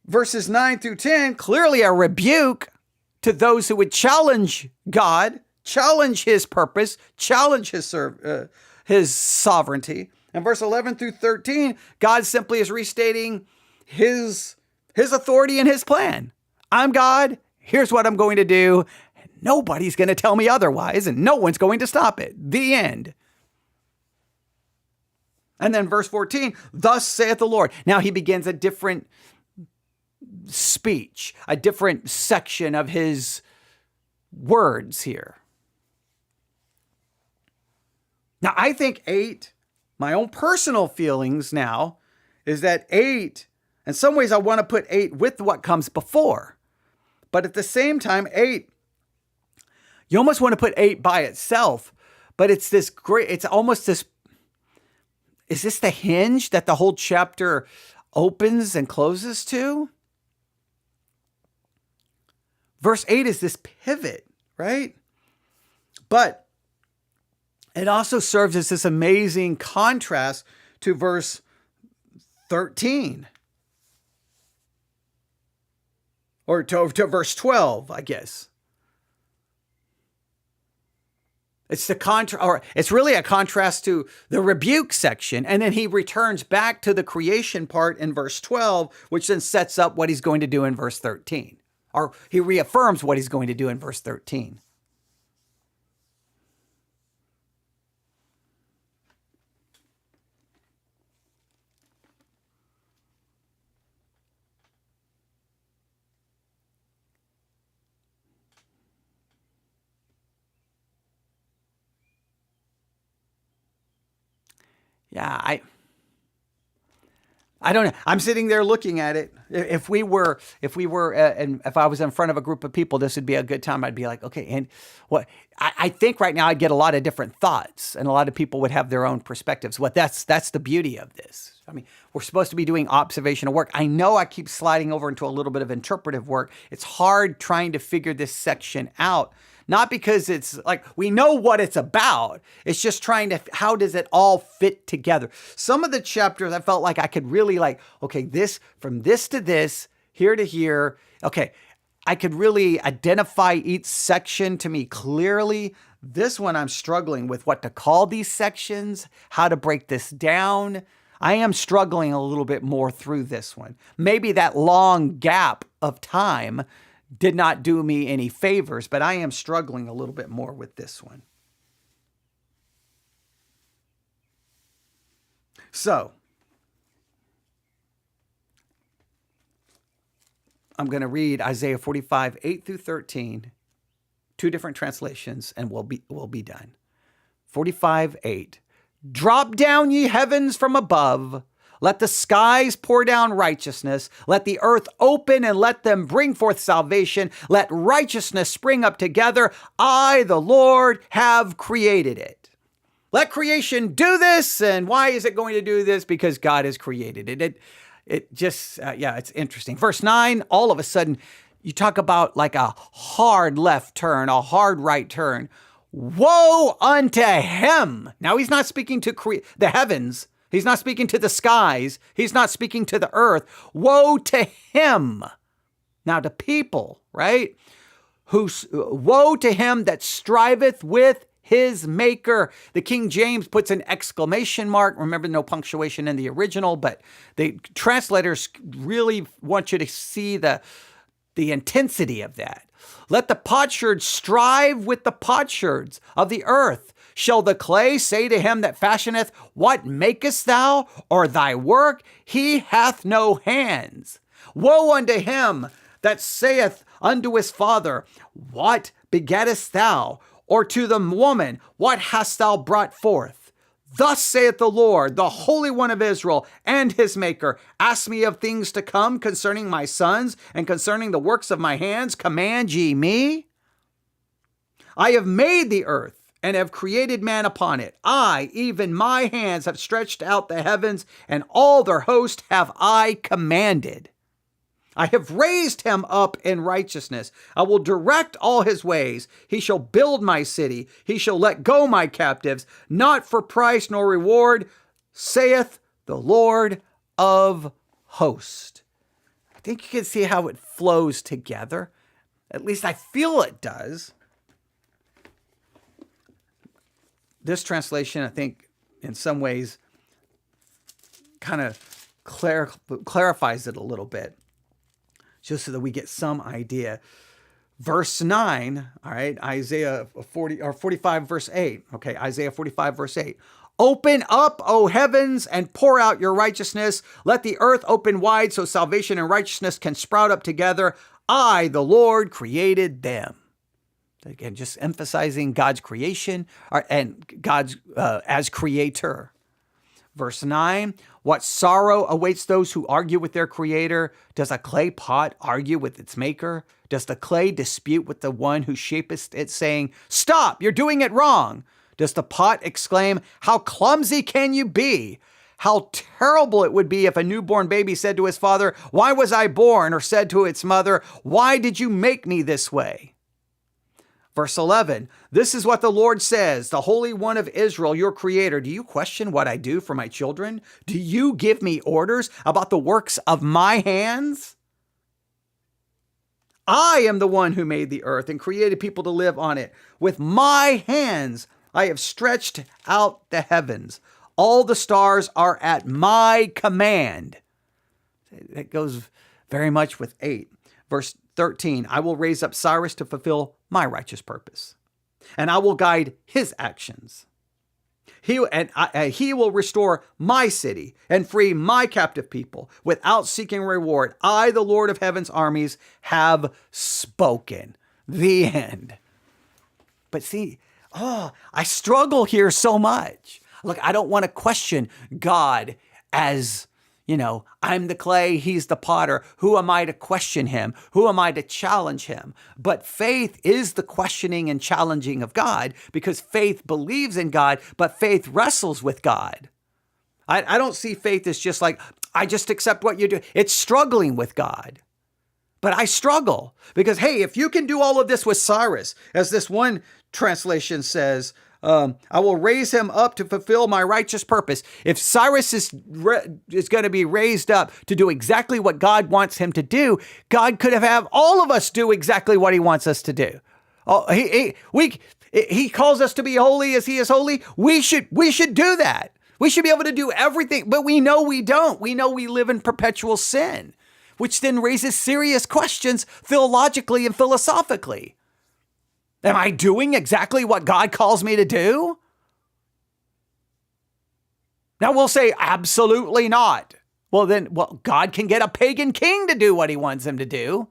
Verses 9 through 10, clearly a rebuke to those who would challenge God, challenge his purpose, challenge his sovereignty. And verse 11 through 13, God simply is restating his authority and his plan. I'm God. Here's what I'm going to do. Nobody's going to tell me otherwise, and no one's going to stop it. The end. And then verse 14, thus saith the Lord. Now he begins a different speech, a different section of his words here. Now, I think 8, my own personal feelings now, is that 8, in some ways I want to put 8 with what comes before. But at the same time, 8, you almost want to put 8 by itself, but it's this great, it's almost this, is this the hinge that the whole chapter opens and closes to? Verse 8 is this pivot, right? But it also serves as this amazing contrast to verse 13. Or to verse 12, I guess. It's it's really a contrast to the rebuke section. And then he returns back to the creation part in verse 12, which then sets up what he's going to do in verse 13. Or he reaffirms what he's going to do in verse 13. Yeah, I don't know. I'm sitting there looking at it. If I was in front of a group of people, this would be a good time. I'd be like, okay, and what I think right now I'd get a lot of different thoughts, and a lot of people would have their own perspectives. That's the beauty of this. I mean, we're supposed to be doing observational work. I know I keep sliding over into a little bit of interpretive work. It's hard trying to figure this section out. Not because it's like we know what it's about. It's just trying to, how does it all fit together? Some of the chapters I felt like I could really okay, this from this to this, here to here. Okay, I could really identify each section to me clearly. This one I'm struggling with what to call these sections, how to break this down. I am struggling a little bit more through this one. Maybe that long gap of time did not do me any favors, but I am struggling a little bit more with this one. So, I'm going to read Isaiah 45, 8 through 13, 2 different translations, and we'll be done. 45, 8. Drop down, ye heavens from above. Let the skies pour down righteousness. Let the earth open and let them bring forth salvation. Let righteousness spring up together. I, the Lord, have created it. Let creation do this. And why is it going to do this? Because God has created it. It just, it's interesting. Verse 9, all of a sudden, you talk about like a hard left turn, a hard right turn. Woe unto him. Now, he's not speaking to the heavens. He's not speaking to the skies. He's not speaking to the earth. Woe to him. Now to people, right? Woe to him that striveth with his maker. The King James puts an exclamation mark. Remember, no punctuation in the original, but the translators really want you to see the intensity of that. Let the potsherds strive with the potsherds of the earth. Shall the clay say to him that fashioneth, what makest thou? Or thy work? He hath no hands. Woe unto him that saith unto his father, what begettest thou? Or to the woman, what hast thou brought forth? Thus saith the Lord, the Holy One of Israel and his Maker. Ask me of things to come concerning my sons and concerning the works of my hands. Command ye me? I have made the earth and have created man upon it. I, even my hands, have stretched out the heavens, and all their host have I commanded. I have raised him up in righteousness. I will direct all his ways. He shall build my city. He shall let go my captives, not for price nor reward, saith the Lord of hosts. I think you can see how it flows together. At least I feel it does. This translation, I think, in some ways, kind of clarifies it a little bit, just so that we get some idea. Verse 9, all right, Isaiah 45, verse 8. Okay, Isaiah 45, verse 8. Open up, O heavens, and pour out your righteousness. Let the earth open wide so salvation and righteousness can sprout up together. I, the Lord, created them. Again, just emphasizing God's creation and God's as creator. Verse 9, what sorrow awaits those who argue with their creator? Does a clay pot argue with its maker? Does the clay dispute with the one who shapeth it, saying, stop, you're doing it wrong? Does the pot exclaim, how clumsy can you be? How terrible it would be if a newborn baby said to his father, why was I born? Or said to its mother, why did you make me this way? Verse 11, this is what the Lord says, the Holy One of Israel, your creator. Do you question what I do for my children? Do you give me orders about the works of my hands? I am the one who made the earth and created people to live on it. With my hands, I have stretched out the heavens. All the stars are at my command. That goes very much with 8. Verse 13, I will raise up Cyrus to fulfill my righteous purpose, and I will guide his actions. He will restore my city and free my captive people without seeking reward. I, the Lord of heaven's armies, have spoken. The end. But see, I struggle here so much. Look, I don't want to question God as, I'm the clay, he's the potter. Who am I to question him? Who am I to challenge him? But faith is the questioning and challenging of God, because faith believes in God, but faith wrestles with God. I don't see faith as just like, I just accept what you do. It's struggling with God. But I struggle because, hey, if you can do all of this with Cyrus, as this one translation says, I will raise him up to fulfill my righteous purpose. If Cyrus is going to be raised up to do exactly what God wants him to do, God could have all of us do exactly what he wants us to do. He calls us to be holy as he is holy. We should do that. We should be able to do everything, but we know we don't. We know we live in perpetual sin, which then raises serious questions theologically and philosophically. Am I doing exactly what God calls me to do? Now we'll say, absolutely not. Well, God can get a pagan king to do what he wants him to do.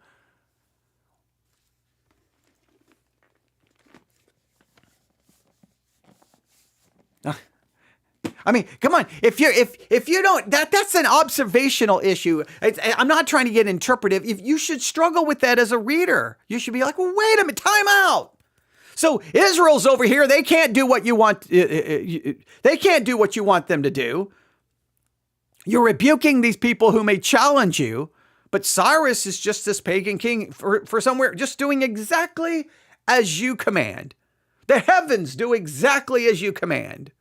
I mean, come on. If you don't, that's an observational issue. I'm not trying to get interpretive. If you should struggle with that as a reader, you should be like, well, wait a minute, time out. So Israel's over here. They can't do what you want. They can't do what you want them to do. You're rebuking these people who may challenge you, but Cyrus is just this pagan king for somewhere, just doing exactly as you command. The heavens do exactly as you command.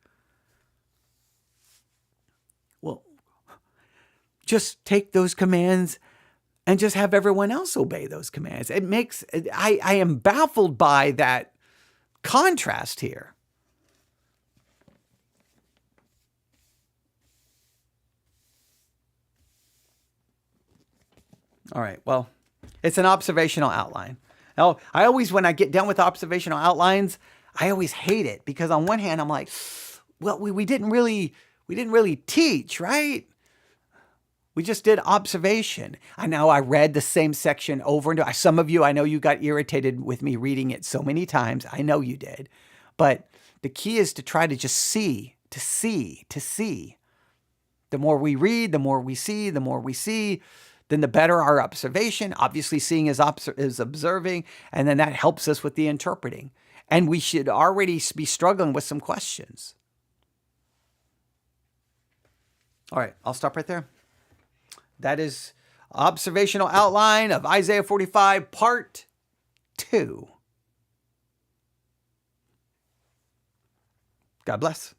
Well, just take those commands and just have everyone else obey those commands. I am baffled by that contrast here. All right, well, it's an observational outline. Now, when I get done with observational outlines, I always hate it because on one hand, I'm like, well, we didn't really teach, right? We just did observation. I know I read the same section over and over. Some of you, I know you got irritated with me reading it so many times. I know you did. But the key is to try to just see to see. The more we read, the more we see, then the better our observation. Obviously, seeing is observing, and then that helps us with the interpreting. And we should already be struggling with some questions. All right, I'll stop right there. That is observational outline of Isaiah 45, part 2. God bless.